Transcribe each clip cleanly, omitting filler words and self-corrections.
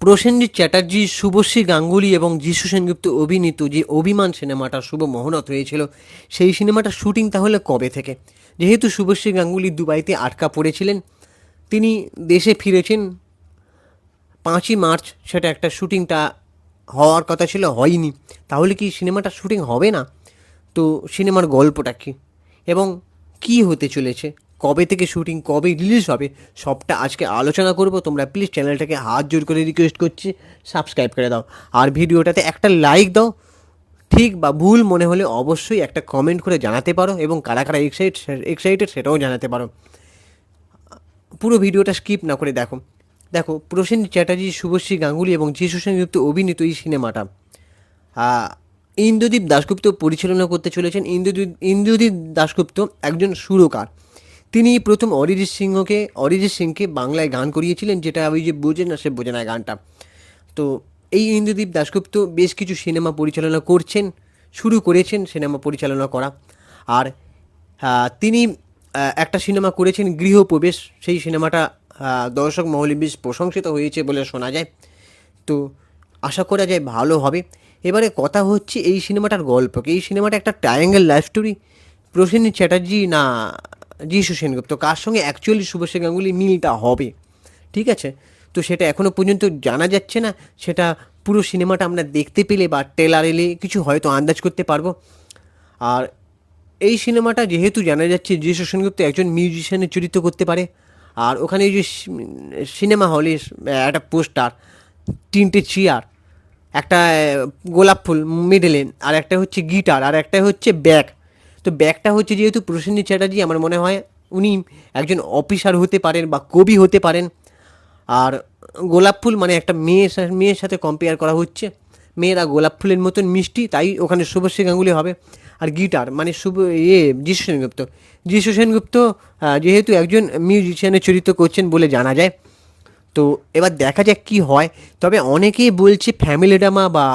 প্রসেনজিৎ চ্যাটার্জি, শুভশ্রী গাঙ্গুলি এবং যিশু সেনগুপ্ত অভিনীত যে অভিমান সিনেমাটা শুভ মহরত হয়েছিল, সেই সিনেমাটার শুটিং তাহলে কবে থেকে? যেহেতু শুভশ্রী গাঙ্গুলি দুবাইতে আটকা পড়েছিলেন, তিনি দেশে ফিরেছেন 5ই মার্চ, সেটা একটা শুটিংটা হওয়ার কথা ছিল, হয়নি। তাহলে কি সিনেমাটার শুটিং হবে না? তো সিনেমার গল্পটা কী এবং কী হতে চলেছে, কবে থেকে শুটিং, কবে রিলিজ হবে, সবটা আজকে আলোচনা করব। তোমরা প্লিজ চ্যানেলটাকে হাত জোর করে রিকোয়েস্ট করছি সাবস্ক্রাইব করে দাও, আর ভিডিওটাতে একটা লাইক দাও। ঠিক বা ভুল মনে হলে অবশ্যই একটা কমেন্ট করে জানাতে পারো, এবং কারা কারা এক্সাইটেড সেটাও জানাতে পারো। পুরো ভিডিওটা স্কিপ না করে দেখো। দেখো, প্রসেনজিৎ চ্যাটার্জি, শুভশ্রী গাঙ্গুলি এবং যিশু সেনগুপ্ত অভিনীত এই সিনেমাটা ইন্দ্রদীপ দাশগুপ্ত পরিচালনা করতে চলেছেন। ইন্দ্রদীপ দাশগুপ্ত একজন সুরকার। তিনি প্রথম অরিজিৎ সিংকে বাংলায় গান করিয়েছিলেন, যেটা ওই যে বোঝে না সে বোঝে না গানটা। তো এই ইন্দ্রদীপ দাশগুপ্ত বেশ কিছু সিনেমা পরিচালনা শুরু করেছেন সিনেমা পরিচালনা করা। আর তিনি একটা সিনেমা করেছেন গৃহপ্রবেশ, সেই সিনেমাটা দর্শক মহলে বেশ প্রশংসিত হয়েছে বলে শোনা যায়। তো আশা করা যায় ভালো হবে। এবারে কথা হচ্ছে এই সিনেমাটার গল্প কি। এই সিনেমাটা একটা triangle life story. Prosenjit Chatterjee না যিশু সেনগুপ্ত, কার সঙ্গে অ্যাকচুয়ালি শুভশ্রী গাঙ্গুলি মিলটা হবে, ঠিক আছে? তো সেটা এখনও পর্যন্ত জানা যাচ্ছে না। সেটা পুরো সিনেমাটা আমরা দেখতে পেলে বা ট্রেলার এলে কিছু হয়তো আন্দাজ করতে পারবো। আর এই সিনেমাটা যেহেতু জানা যাচ্ছে যিশু সেনগুপ্ত একজন মিউজিশিয়ানের চরিত্র করতে পারে, আর ওখানে এই যে সিনেমা হলে একটা পোস্টার, 3টে চেয়ার, একটা গোলাপ ফুল মিডলে, আর একটা হচ্ছে গিটার, আর একটা হচ্ছে ব্যাগ। তো ব্যাগটা হচ্ছে যেহেতু প্রসেনজিৎ চ্যাটার্জি, আমার মনে হয় উনি একজন অফিসার হতে পারেন বা কবি হতে পারেন। আর গোলাপ ফুল মানে একটা মেয়ের সাথে কম্পেয়ার করা হচ্ছে, মেয়েরা গোলাপ ফুলের মতন মিষ্টি, তাই ওখানে শুভশ্রী গাঙ্গুলি হবে। আর গিটার মানে যিশু সেনগুপ্ত। যিশু সেনগুপ্ত যেহেতু একজন মিউজিশিয়ানের চরিত্র করছেন বলে জানা যায়। তো এবার দেখা যাক কী হয়। তবে অনেকেই বলছে ফ্যামিলি ড্রামা বা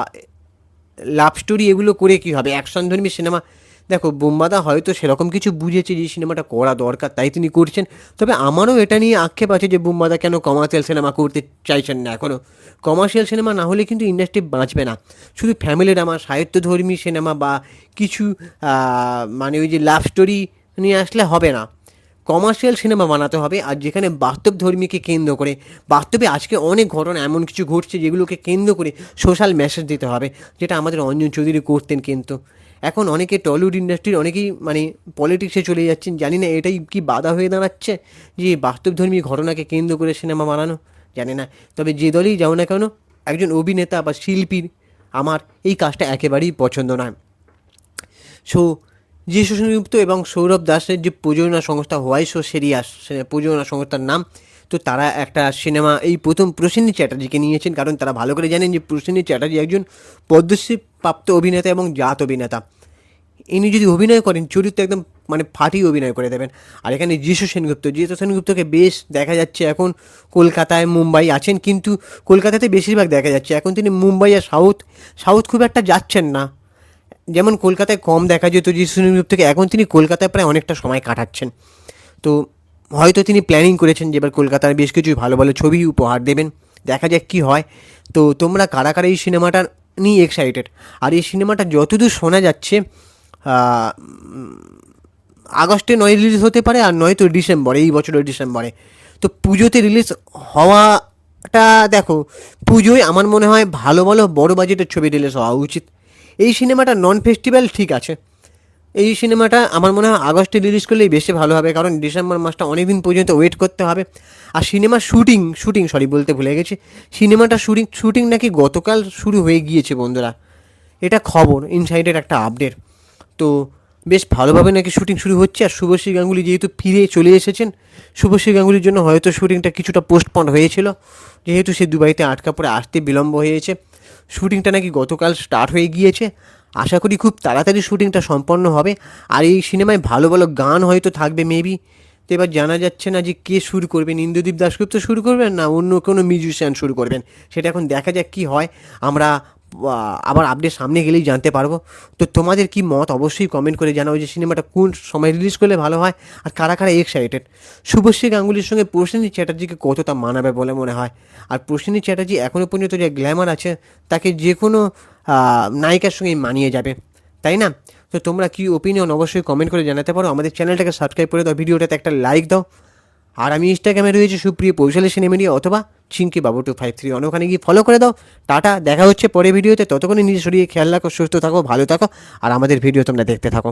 লাভ স্টোরি এগুলো করে কী হবে, অ্যাকশনধর্মী সিনেমা। দেখো, বোম্বাদা হয়তো সেরকম কিছু বুঝেছে যে সিনেমাটা করা দরকার, তাই তিনি করছেন। তবে আমারও এটা নিয়ে আক্ষেপ আছে যে বোম্বাদা কেন কমার্শিয়াল সিনেমা করতে চাইছেন না এখনও। কমার্শিয়াল সিনেমা না হলে কিন্তু ইন্ডাস্ট্রি বাঁচবে না। শুধু ফ্যামিলি ড্রামা, সাহিত্যধর্মী সিনেমা বা কিছু মানে ওই যে লাভ স্টোরি নিয়ে আসলে হবে না। কমার্শিয়াল সিনেমা বানাতে হবে, আর যেখানে বাস্তবধর্মীকে কেন্দ্র করে, বাস্তবে আজকে অনেক ঘটনা এমন কিছু ঘটছে যেগুলোকে কেন্দ্র করে সোশ্যাল মেসেজ দিতে হবে, যেটা আমাদের অঞ্জন চৌধুরী করতেন। কিন্তু এখন অনেকে টলিউড ইন্ডাস্ট্রির অনেকেই মানে পলিটিক্সে চলে যাচ্ছেন। জানি না এটাই কি বাধা হয়ে দাঁড়াচ্ছে যে বাস্তবধর্মী ঘটনাকে কেন্দ্র করে সিনেমা বানানো, জানি না। তবে যে দলই যাও না কেন, একজন অভিনেতা বা শিল্পীর আমার এই কাজটা একেবারেই পছন্দ নয়। সো যিশু সেনগুপ্ত এবং সৌরভ দাসের যে প্রযোজনা সংস্থা হোয়াইশো সেরিয়াস প্রযোজনা সংস্থার নাম, তো তারা একটা সিনেমা এই প্রথম প্রসেনজিৎ চ্যাটার্জিকে নিয়েছেন, কারণ তারা ভালো করে জানেন যে প্রসেনজিৎ চ্যাটার্জি একজন পদ্মশ্রী প্রাপ্ত অভিনেতা এবং জাত অভিনেতা। ইনি যদি অভিনয় করেন, চরিত্র একদম মানে ফাটিয়ে অভিনয় করে দেবেন। আর এখানে যিশু সেনগুপ্তকে বেশ দেখা যাচ্ছে এখন কলকাতায়, মুম্বাই আছেন, কিন্তু কলকাতাতে বেশিরভাগ দেখা যাচ্ছে এখন তিনি মুম্বাই আর সাউথ খুব একটা যাচ্ছেন না। যেমন কলকাতায় কম দেখা যেত যিশু সেনগুপ্তকে, এখন তিনি কলকাতায় প্রায় অনেকটা সময় কাটাচ্ছেন। তো হয়তো তিনি প্ল্যানিং করেছেন যে এবার কলকাতার বেশ কিছু ভালো ভালো ছবি উপহার দেবেন। দেখা যাক কী হয়। তো তোমরা কারা কারা এই সিনেমাটা নিয়ে এক্সাইটেড? আর এই সিনেমাটা যতদূর শোনা যাচ্ছে আগস্টে নয় রিলিজ হতে পারে, আর নয়তো ডিসেম্বরে, এই বছরের ডিসেম্বরে। তো পুজোতে রিলিজ হওয়াটা, দেখো পুজোয় আমার মনে হয় ভালো ভালো বড় বাজেটের ছবি রিলিজ হওয়া উচিত। এই সিনেমাটা নন ফেস্টিভ্যাল ঠিক আছে, এই সিনেমাটা আমার মনে হয় আগস্টে রিলিজ করলেই বেশি ভালো হবে, কারণ ডিসেম্বর মাসটা অনেক দিন পর্যন্ত ওয়েট করতে হবে। আর সিনেমার শুটিং বলতে ভুলে গেছি, সিনেমাটা শুটিং নাকি গতকাল শুরু হয়ে গিয়েছে বন্ধুরা, এটা খবর, ইনসাইডের একটা আপডেট। তো বেশ ভালোভাবে নাকি শুটিং শুরু হচ্ছে। আর শুভশ্রী গাঙ্গুলি যেহেতু ফিরে চলে এসেছেন, শুভশ্রী গাঙ্গুলির জন্য হয়তো শুটিংটা কিছুটা পোস্টপন্ড হয়েছিল, যেহেতু সে দুবাইতে আটকা পড়ে আসতে বিলম্ব হয়েছে। শুটিংটা নাকি গতকাল স্টার্ট হয়ে গিয়েছে, আশা করি খুব তাড়াতাড়ি শুটিংটা সম্পন্ন হবে। আর এই সিনেমায় ভালো ভালো গান হয়তো থাকবে মেবি। তো এবার জানা যাচ্ছে না যে কে শুরু করবেন, ইন্দ্রদীপ দাশগুপ্ত শুরু করবেন না অন্য কোনো মিউজিশিয়ান শুরু করবেন, সেটা এখন দেখা যাক কী হয়। আমরা আবার আপডেট সামনে গেলেই জানতে পারবো। তো তোমাদের কি মত অবশ্যই কমেন্ট করে জানাও যে সিনেমাটা কোন সময় রিলিজ করলে ভালো হয়, আর কারা কারা এক্সাইটেড। শুভশ্রী গাঙ্গুলির সঙ্গে প্রসেনজিৎ চ্যাটার্জিকে কতটা মানাবে বলে মনে হয়? আর প্রসেনজিৎ চ্যাটার্জি এখনও পর্যন্ত যে গ্ল্যামার আছে, তাকে যে কোনো নায়িকার সঙ্গেই মানিয়ে যাবে, তাই না? তো তোমরা কি ওপিনিয়ন অবশ্যই কমেন্ট করে জানাতে পারো। আমাদের চ্যানেলটাকে সাবস্ক্রাইব করে দাও, ভিডিওটাতে একটা লাইক দাও। আর আমি ইনস্টাগ্রামে রয়েছে সুপ্রিয় পৌশালী সিনেমিডিয়া অথবা চিঙ্কি বাবু 253, ওখানে গিয়ে ফলো করে দাও। টাটা, দেখা হচ্ছে পরে ভিডিওতে। ততক্ষণে নিজের শরীরে খেয়াল রাখো, সুস্থ থাকো, ভালো থাকো, আর আমাদের ভিডিও তোমরা দেখতে থাকো।